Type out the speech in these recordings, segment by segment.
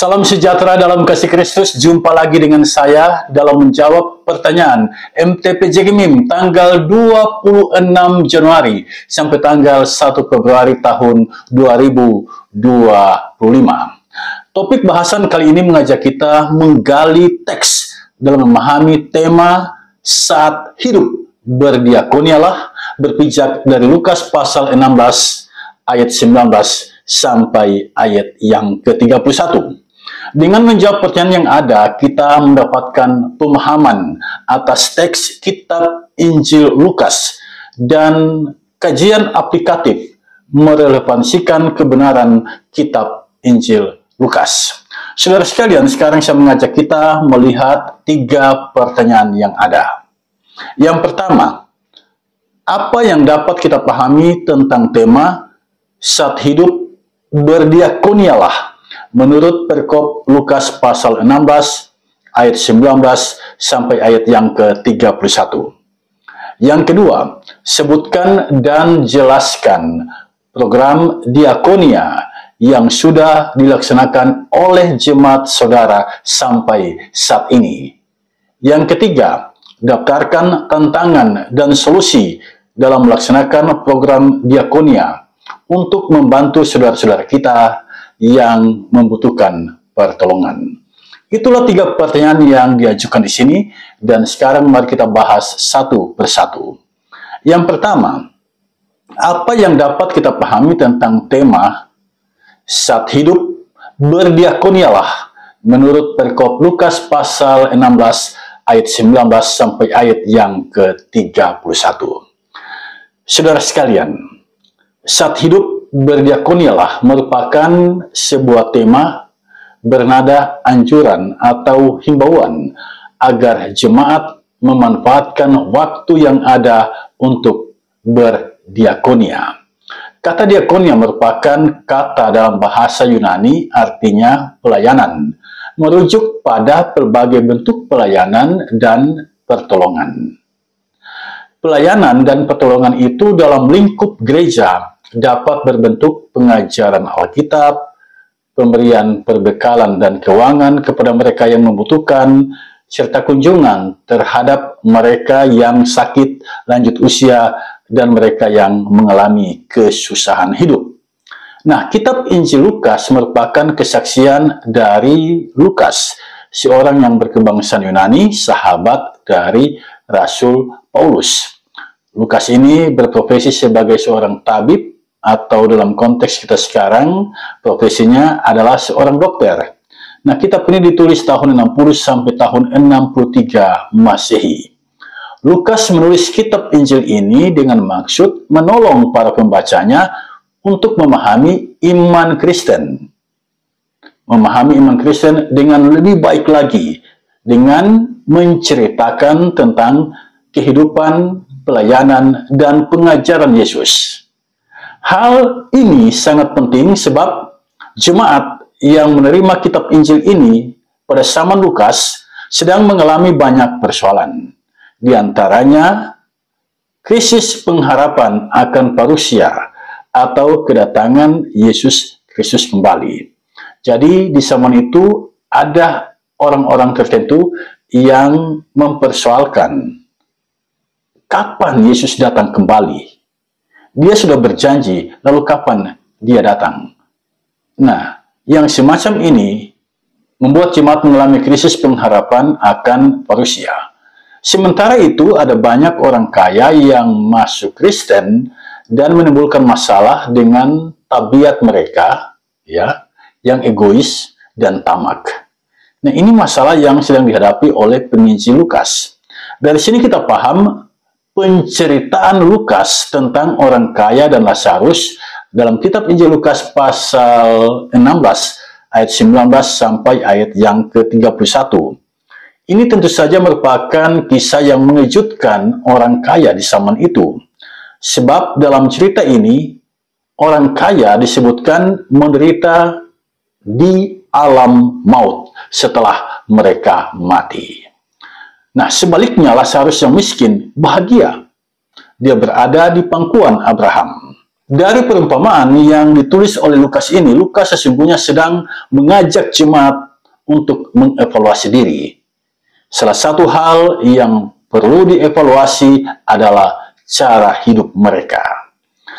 Salam sejahtera dalam kasih Kristus. Jumpa lagi dengan saya dalam menjawab pertanyaan MTPJ Gemim tanggal 26 Januari sampai tanggal 1 Februari tahun 2025. Topik bahasan kali ini mengajak kita menggali teks dalam memahami tema saat hidup berdiakonialah, berpijak dari Lukas pasal 16 ayat 19 sampai ayat yang ke-31. Dengan menjawab pertanyaan yang ada, kita mendapatkan pemahaman atas teks kitab Injil Lukas dan kajian aplikatif merelevansikan kebenaran kitab Injil Lukas. Saudara sekalian, sekarang saya mengajak kita melihat 3 pertanyaan yang ada. Yang pertama, apa yang dapat kita pahami tentang tema saat hidup berdiakonialah menurut perikop Lukas pasal 16 ayat 19 sampai ayat yang ke-31. Yang kedua, sebutkan dan jelaskan program diakonia yang sudah dilaksanakan oleh jemaat saudara sampai saat ini. Yang ketiga, daftarkan tantangan dan solusi dalam melaksanakan program diakonia untuk membantu saudara-saudara kita yang membutuhkan pertolongan. Itulah 3 pertanyaan yang diajukan di sini, dan sekarang mari kita bahas satu persatu. Yang pertama, apa yang dapat kita pahami tentang tema saat hidup berdiakonialah menurut perikop Lukas pasal 16 ayat 19 sampai ayat yang ke-31. Saudara sekalian, saat hidup berdiakonialah merupakan sebuah tema bernada anjuran atau himbauan agar jemaat memanfaatkan waktu yang ada untuk berdiakonia. Kata diakonia merupakan kata dalam bahasa Yunani artinya pelayanan, merujuk pada berbagai bentuk pelayanan dan pertolongan. Pelayanan dan pertolongan itu dalam lingkup gereja dapat berbentuk pengajaran Alkitab, pemberian perbekalan dan keuangan kepada mereka yang membutuhkan, serta kunjungan terhadap mereka yang sakit, lanjut usia, dan mereka yang mengalami kesusahan hidup. Nah, kitab Injil Lukas merupakan kesaksian dari Lukas, seorang yang berkebangsaan Yunani, sahabat dari Rasul Paulus. Lukas ini berprofesi sebagai seorang tabib, atau dalam konteks kita sekarang, profesinya adalah seorang dokter. Nah, kitab ini ditulis tahun 60 sampai tahun 63 Masehi. Lukas menulis kitab Injil ini dengan maksud menolong para pembacanya untuk memahami iman Kristen. Memahami iman Kristen dengan lebih baik lagi, dengan menceritakan tentang kehidupan, pelayanan, dan pengajaran Yesus. Hal ini sangat penting sebab jemaat yang menerima kitab Injil ini pada zaman Lukas sedang mengalami banyak persoalan. Di antaranya, krisis pengharapan akan parusia atau kedatangan Yesus Kristus kembali. Jadi di zaman itu ada orang-orang tertentu yang mempersoalkan kapan Yesus datang kembali. Dia sudah berjanji, lalu kapan dia datang? Nah, yang semacam ini membuat jemaat mengalami krisis pengharapan akan parusia. Sementara itu, ada banyak orang kaya yang masuk Kristen dan menimbulkan masalah dengan tabiat mereka, ya, yang egois dan tamak. Nah, ini masalah yang sedang dihadapi oleh penginjil Lukas. Dari sini kita paham penceritaan Lukas tentang orang kaya dan Lazarus dalam kitab Injil Lukas pasal 16 ayat 19 sampai ayat yang ke-31. Ini tentu saja merupakan kisah yang mengejutkan orang kaya di zaman itu. Sebab dalam cerita ini, orang kaya disebutkan menderita di alam maut setelah mereka mati. Nah, sebaliknya Lazarus yang miskin bahagia. Dia berada di pangkuan Abraham. Dari perumpamaan yang ditulis oleh Lukas ini, Lukas sesungguhnya sedang mengajak jemaat untuk mengevaluasi diri. Salah satu hal yang perlu dievaluasi adalah cara hidup mereka.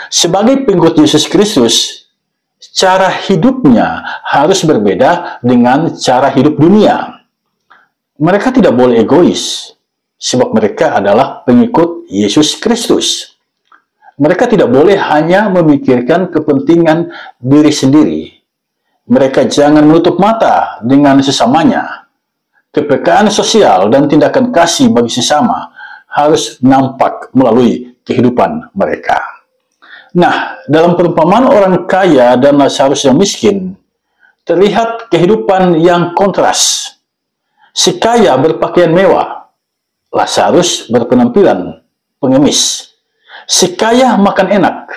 Sebagai pengikut Yesus Kristus, cara hidupnya harus berbeda dengan cara hidup dunia. Mereka tidak boleh egois, sebab mereka adalah pengikut Yesus Kristus. Mereka tidak boleh hanya memikirkan kepentingan diri sendiri. Mereka jangan menutup mata dengan sesamanya. Kepekaan sosial dan tindakan kasih bagi sesama harus nampak melalui kehidupan mereka. Nah, dalam perumpamaan orang kaya dan Lazarus yang miskin, terlihat kehidupan yang kontras. Si kaya berpakaian mewah, Lazarus berpenampilan pengemis. Si kaya makan enak,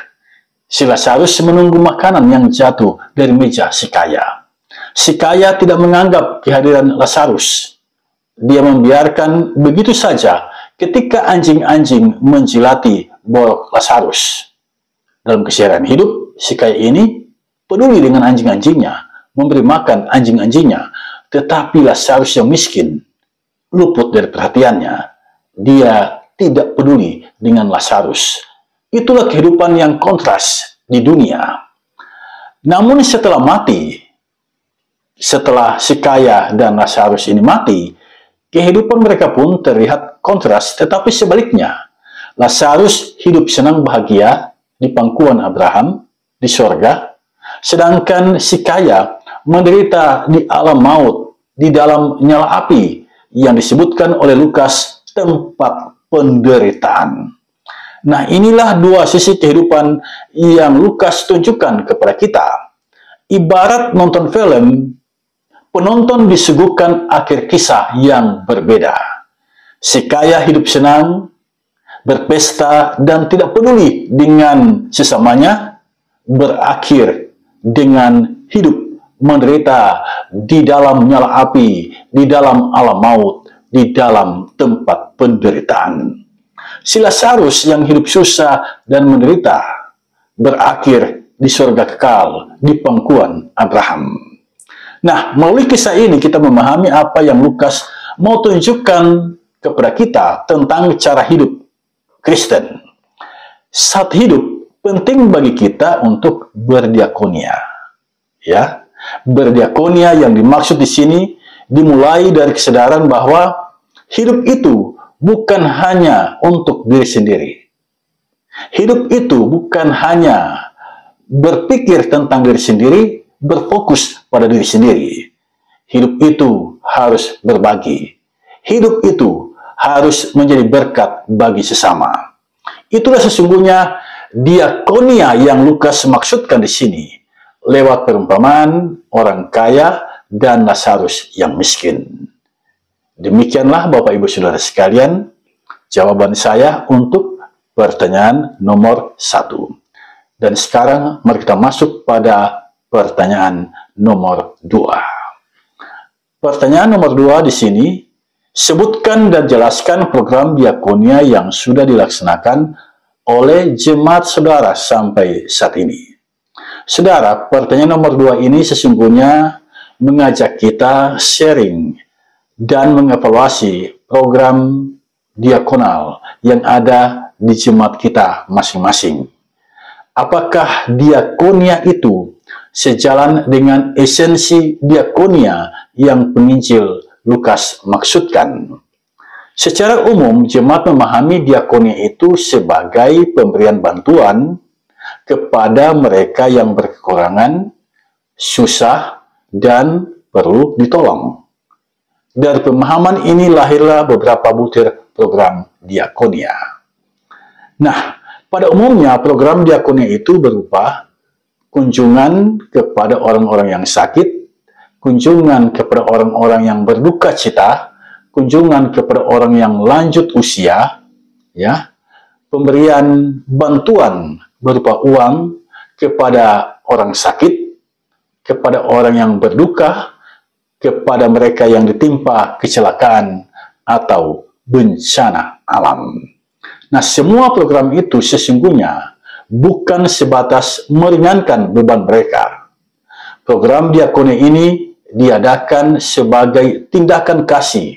si Lazarus menunggu makanan yang jatuh dari meja si kaya. Si kaya tidak menganggap kehadiran Lazarus. Dia membiarkan begitu saja ketika anjing-anjing menjilati borok Lazarus. Dalam keseharian hidup, si kaya ini peduli dengan anjing-anjingnya, memberi makan anjing-anjingnya, tetapi Lazarus yang miskin luput dari perhatiannya. Dia tidak peduli dengan Lazarus. Itulah kehidupan yang kontras di dunia. Namun setelah mati, setelah si kaya dan Lazarus ini mati, kehidupan mereka pun terlihat kontras, tetapi sebaliknya. Lazarus hidup senang bahagia di pangkuan Abraham, di sorga, sedangkan si kaya menderita di alam maut, di dalam nyala api, yang disebutkan oleh Lukas tempat penderitaan. Nah, inilah dua sisi kehidupan yang Lukas tunjukkan kepada kita. Ibarat nonton film, penonton disuguhkan akhir kisah yang berbeda. Si kaya hidup senang, berpesta, dan tidak peduli dengan sesamanya, berakhir dengan hidup menderita di dalam nyala api, di dalam alam maut, di dalam tempat penderitaan. Si Lazarus yang hidup susah dan menderita berakhir di surga kekal, di pangkuan Abraham. Nah, melalui kisah ini kita memahami apa yang Lukas mau tunjukkan kepada kita tentang cara hidup Kristen. Saat hidup, penting bagi kita untuk berdiakonia. Ya, berdiakonia yang dimaksud di sini dimulai dari kesadaran bahwa hidup itu bukan hanya untuk diri sendiri. Hidup itu bukan hanya berpikir tentang diri sendiri, berfokus pada diri sendiri. Hidup itu harus berbagi. Hidup itu harus menjadi berkat bagi sesama. Itulah sesungguhnya diakonia yang Lukas maksudkan di sini, lewat perumpamaan orang kaya dan Lazarus yang miskin. Demikianlah Bapak Ibu Saudara sekalian, jawaban saya untuk pertanyaan nomor 1. Dan sekarang mari kita masuk pada pertanyaan nomor 2. Pertanyaan nomor 2 di sini, sebutkan dan jelaskan program diakonia yang sudah dilaksanakan oleh jemaat saudara sampai saat ini. Saudara, pertanyaan nomor 2 ini sesungguhnya mengajak kita sharing dan mengevaluasi program diakonal yang ada di jemaat kita masing-masing. Apakah diakonia itu sejalan dengan esensi diakonia yang penginjil Lukas maksudkan? Secara umum, jemaat memahami diakonia itu sebagai pemberian bantuan kepada mereka yang berkekurangan, susah, dan perlu ditolong. Dari pemahaman ini lahirlah beberapa butir program diakonia. Nah, pada umumnya program diakonia itu berupa kunjungan kepada orang-orang yang sakit, kunjungan kepada orang-orang yang berduka cita, kunjungan kepada orang yang lanjut usia, ya, pemberian bantuan berupa uang kepada orang sakit, kepada orang yang berduka, kepada mereka yang ditimpa kecelakaan atau bencana alam. Nah, semua program itu sesungguhnya bukan sebatas meringankan beban mereka. Program diakonia ini diadakan sebagai tindakan kasih,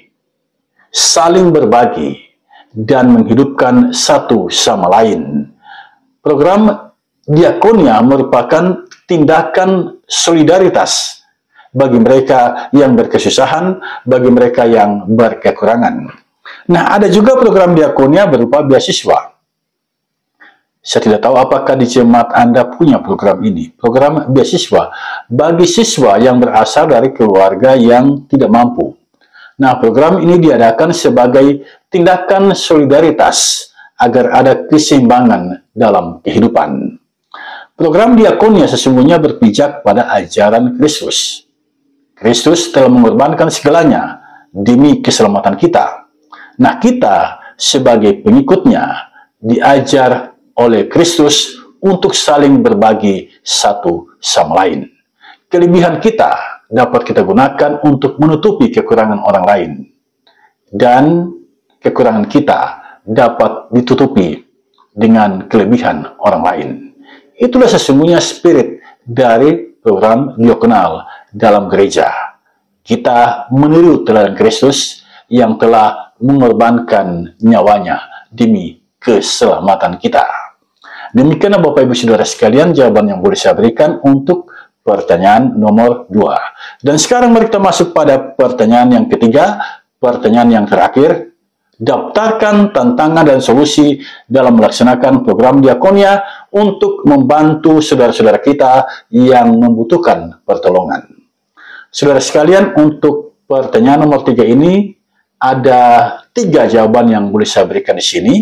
saling berbagi, dan menghidupkan satu sama lain. Program diakonia merupakan tindakan solidaritas bagi mereka yang berkesusahan, bagi mereka yang berkekurangan. Nah, ada juga program diakonia berupa beasiswa. Saya tidak tahu apakah di jemaat Anda punya program ini. Program beasiswa bagi siswa yang berasal dari keluarga yang tidak mampu. Nah, program ini diadakan sebagai tindakan solidaritas agar ada keseimbangan dalam kehidupan. Program diakonia sesungguhnya berpijak pada ajaran Kristus. Kristus telah mengorbankan segalanya demi keselamatan kita. Nah, kita sebagai pengikutnya diajar oleh Kristus untuk saling berbagi satu sama lain. Kelebihan kita dapat kita gunakan untuk menutupi kekurangan orang lain. Dan kekurangan kita dapat ditutupi dengan kelebihan orang lain. Itulah sesungguhnya spirit dari program diakonal dalam gereja. Kita meniru teladan Kristus yang telah mengorbankan nyawanya demi keselamatan kita. Demikianlah Bapak Ibu Saudara sekalian jawaban yang boleh saya berikan untuk pertanyaan nomor 2. Dan sekarang mari kita masuk pada pertanyaan yang ketiga, pertanyaan yang terakhir. Daftarkan tantangan dan solusi dalam melaksanakan program diakonia untuk membantu saudara-saudara kita yang membutuhkan pertolongan. Saudara sekalian, untuk pertanyaan nomor 3 ini ada 3 jawaban yang boleh saya berikan di sini.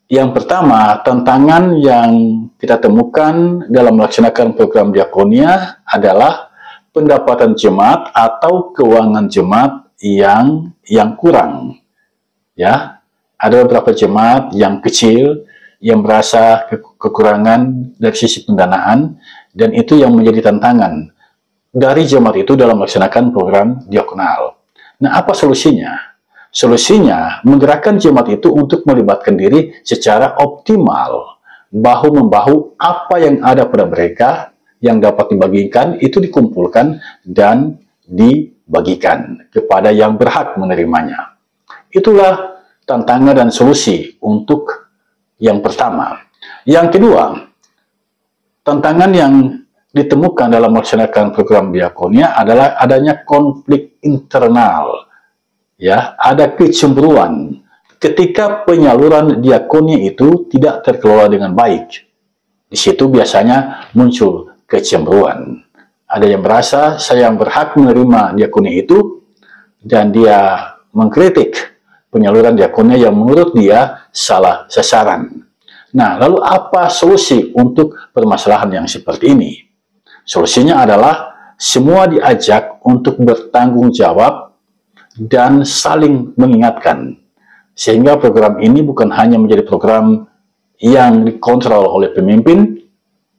Yang pertama, tantangan yang kita temukan dalam melaksanakan program diakonia adalah pendapatan jemaat atau keuangan jemaat yang kurang. Ya, ada beberapa jemaat yang kecil yang merasa kekurangan dari sisi pendanaan, dan itu yang menjadi tantangan dari jemaat itu dalam melaksanakan program diakonal. Nah, apa solusinya? Solusinya menggerakkan jemaat itu untuk melibatkan diri secara optimal, bahu-membahu. Apa yang ada pada mereka yang dapat dibagikan itu dikumpulkan dan dibagikan kepada yang berhak menerimanya. Itulah tantangan dan solusi untuk yang pertama. Yang kedua, tantangan yang ditemukan dalam melaksanakan program diakonia adalah adanya konflik internal. Ya, ada kecemburuan ketika penyaluran diakonia itu tidak terkelola dengan baik. Di situ biasanya muncul kecemburuan. Ada yang merasa saya yang berhak menerima diakonia itu, dan dia mengkritik penyaluran diakonia yang menurut dia salah sasaran. Nah, lalu apa solusi untuk permasalahan yang seperti ini? Solusinya adalah semua diajak untuk bertanggung jawab dan saling mengingatkan. Sehingga program ini bukan hanya menjadi program yang dikontrol oleh pemimpin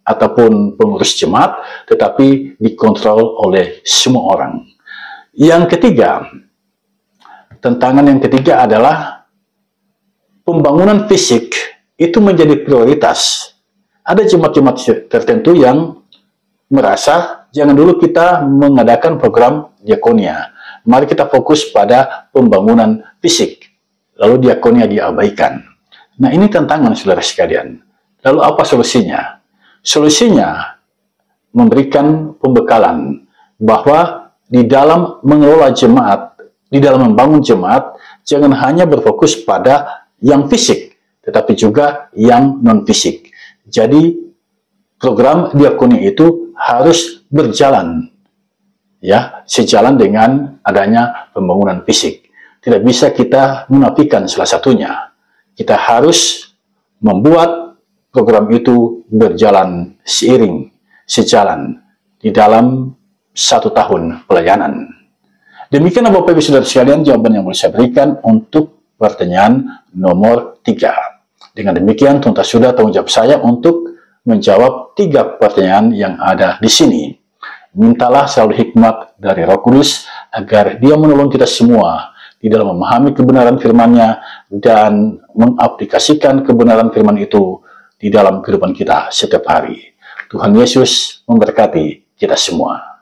ataupun pengurus jemaat, tetapi dikontrol oleh semua orang. Yang ketiga, tantangan yang ketiga adalah pembangunan fisik itu menjadi prioritas. Ada jemaat-jemaat tertentu yang merasa jangan dulu kita mengadakan program diakonia. Mari kita fokus pada pembangunan fisik. Lalu diakonia diabaikan. Nah, ini tantangan saudara sekalian. Lalu apa solusinya? Solusinya memberikan pembekalan bahwa di dalam mengelola jemaat, di dalam membangun jemaat, jangan hanya berfokus pada yang fisik, tetapi juga yang non-fisik. Jadi, program diakonia itu harus berjalan, ya, sejalan dengan adanya pembangunan fisik. Tidak bisa kita menafikan salah satunya. Kita harus membuat program itu berjalan seiring, sejalan di dalam 1 tahun pelayanan. Demikianlah Bapak Ibu Saudara sekalian jawaban yang boleh saya berikan untuk pertanyaan nomor 3. Dengan demikian tuntas sudah tanggung jawab saya untuk menjawab 3 pertanyaan yang ada di sini. Mintalah selalu hikmat dari Roh Kudus agar Dia menolong kita semua di dalam memahami kebenaran firman-Nya dan mengaplikasikan kebenaran firman itu di di dalam kehidupan kita setiap hari. Tuhan Yesus memberkati kita semua.